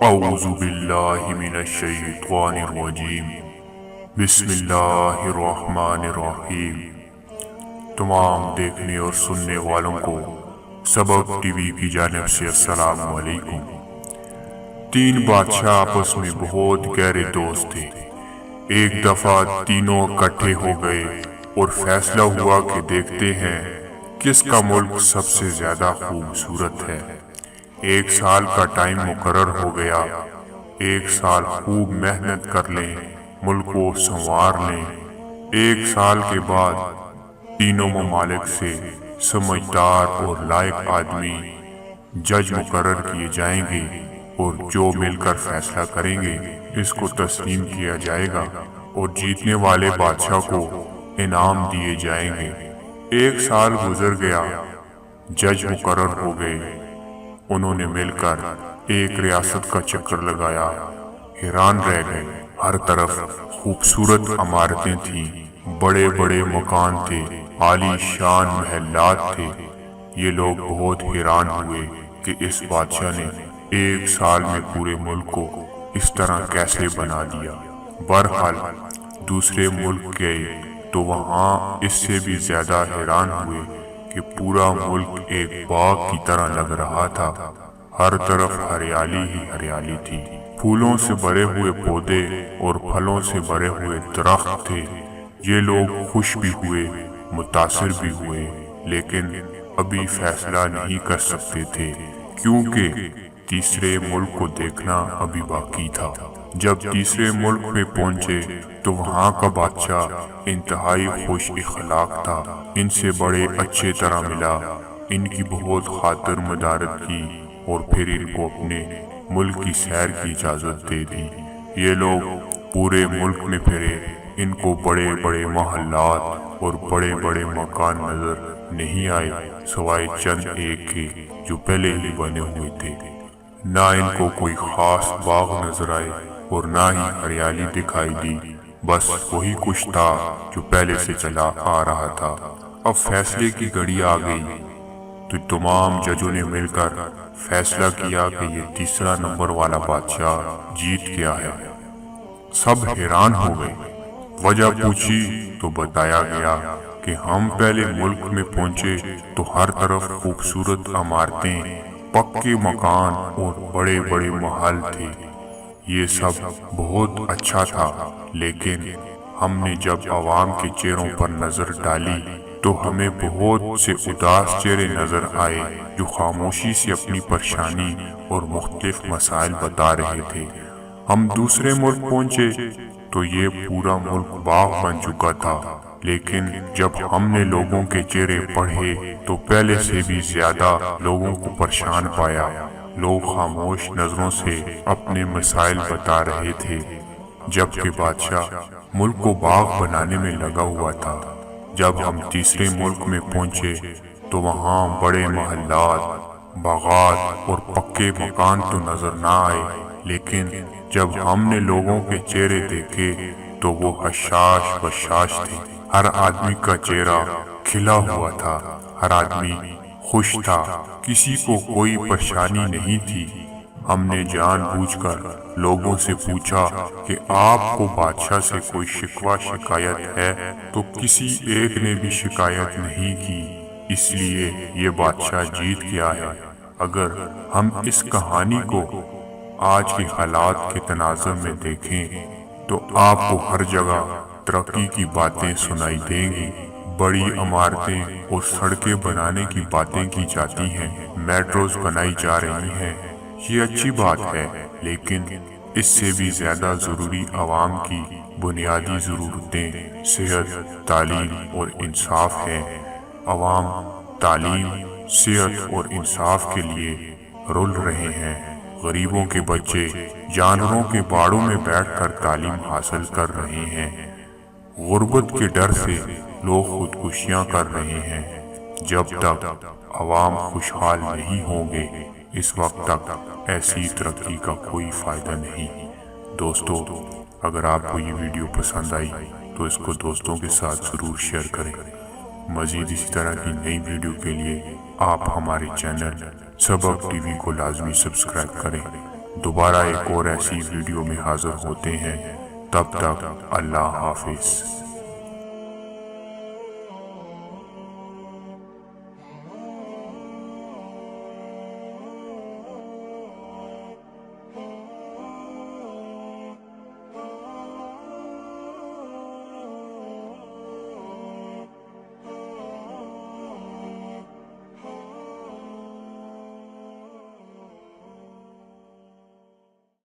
اعوذ باللہ من الشیطان الرجیم، بسم اللہ الرحمن الرحیم۔ تمام دیکھنے اور سننے والوں کو سبق ٹی وی کی جانب سے السلام علیکم۔ تین بادشاہ آپس میں بہت گہرے دوست تھے۔ ایک دفعہ تینوں اکٹھے ہو گئے اور فیصلہ ہوا کہ دیکھتے ہیں کس کا ملک سب سے زیادہ خوبصورت ہے۔ ایک سال کا ٹائم مقرر ہو گیا۔ ایک سال خوب محنت کر لیں، ملک کو سنوار لیں۔ ایک سال کے بعد تینوں ممالک سے سمجھدار اور لائق آدمی جج مقرر کیے جائیں گے اور جو مل کر فیصلہ کریں گے اس کو تسلیم کیا جائے گا اور جیتنے والے بادشاہ کو انعام دیے جائیں گے۔ ایک سال گزر گیا، جج مقرر ہو گئے۔ انہوں نے مل کر ایک ریاست کا چکر لگایا، حیران رہ گئے۔ ہر طرف خوبصورت عمارتیں تھیں، بڑے بڑے مکان تھے، عالی شان محلات تھے۔ یہ لوگ بہت حیران ہوئے کہ اس بادشاہ نے ایک سال میں پورے ملک کو اس طرح کیسے بنا دیا۔ بہرحال دوسرے ملک گئے تو وہاں اس سے بھی زیادہ حیران ہوئے کہ پورا ملک ایک باغ کی طرح لگ رہا تھا۔ ہر طرف ہریالی ہی ہریالی تھی، پھولوں سے بھرے ہوئے پودے اور پھلوں سے بھرے ہوئے درخت تھے۔ یہ لوگ خوش بھی ہوئے، متاثر بھی ہوئے، لیکن ابھی فیصلہ نہیں کر سکتے تھے کیونکہ تیسرے ملک کو دیکھنا ابھی باقی تھا۔ جب تیسرے ملک میں پہنچے تو وہاں کا بادشاہ انتہائی خوش اخلاق تھا، ان سے بڑے اچھے طرح ملا، ان کی بہت خاطر مدارت کی اور پھر ان کو اپنے ملک کی سیر کی اجازت دے دی۔ یہ لوگ پورے ملک میں پھرے، ان کو بڑے بڑے محلات اور بڑے بڑے مکان نظر نہیں آئے سوائے چند ایک کے جو پہلے ہی بنے ہوئے تھے۔ نہ ان کو کوئی خاص باغ نظر آئے اور نہ ہی ہریالی دکھائی دی، بس وہی کچھ تھا جو پہلے سے چلا آ رہا تھا۔ اب فیصلے کی گھڑی آ گئی تو تمام ججوں نے مل کر فیصلہ کیا کہ یہ تیسرا نمبر والا بادشاہ جیت گیا ہے۔ سب حیران ہو گئے۔ وجہ پوچھی تو بتایا گیا کہ ہم پہلے ملک میں پہنچے تو ہر طرف خوبصورت عمارتیں، پکے مکان اور بڑے بڑے محل تھے۔ یہ سب بہت اچھا تھا، لیکن ہم نے جب عوام کے چہروں پر نظر ڈالی تو ہمیں بہت سے اداس چہرے نظر آئے جو خاموشی سے اپنی پریشانی اور مختلف مسائل بتا رہے تھے۔ ہم دوسرے ملک پہنچے تو یہ پورا ملک باغ بن چکا تھا، لیکن جب ہم نے لوگوں کے چہرے پڑھے تو پہلے سے بھی زیادہ لوگوں کو پریشان پایا۔ لوگ خاموش نظروں سے اپنے مسائل بتا رہے تھے، جبکہ بادشاہ ملک کو باغ بنانے میں لگا ہوا تھا۔ جب ہم تیسرے ملک میں پہنچے تو وہاں بڑے محلات، باغات اور پکے مکان تو نظر نہ آئے، لیکن جب ہم نے لوگوں کے چہرے دیکھے تو وہ حشاش بشاش تھے۔ ہر آدمی کا چہرہ کھلا ہوا تھا، ہر آدمی خوش تھا، کسی کو کوئی پریشانی نہیں تھی۔ ہم نے جان بوجھ کر لوگوں سے پوچھا کہ آپ کو بادشاہ سے کوئی شکوہ شکایت ہے تو کسی ایک نے بھی شکایت نہیں کی، اس لیے یہ بادشاہ جیت گیا ہے۔ اگر ہم اس کہانی کو آج کے حالات کے تناظر میں دیکھیں تو آپ کو ہر جگہ ترقی کی باتیں سنائی دیں گی، بڑی عمارتیں اور سڑکیں بنانے کی باتیں کی جاتی ہیں، میٹروز بنائی جا رہی ہیں۔ یہ اچھی بات ہے، لیکن اس سے بھی زیادہ ضروری عوام کی بنیادی ضرورتیں صحت، تعلیم اور انصاف ہیں۔ عوام تعلیم، صحت اور انصاف کے لیے رول رہے ہیں۔ غریبوں کے بچے جانوروں کے باڑوں میں بیٹھ کر تعلیم حاصل کر رہے ہیں۔ غربت کے ڈر سے لوگ خودکشیاں کر رہے ہیں۔ جب تک عوام خوشحال نہیں ہوں گے اس وقت تک ایسی ترقی کا کوئی فائدہ نہیں۔ دوستو، اگر آپ کو یہ ویڈیو پسند آئی تو اس کو دوستوں کے ساتھ ضرور شیئر کریں۔ مزید اسی طرح کی نئی ویڈیو کے لیے آپ ہمارے چینل سبق ٹی وی کو لازمی سبسکرائب کریں۔ دوبارہ ایک اور ایسی ویڈیو میں حاضر ہوتے ہیں، تب تک اللہ حافظ۔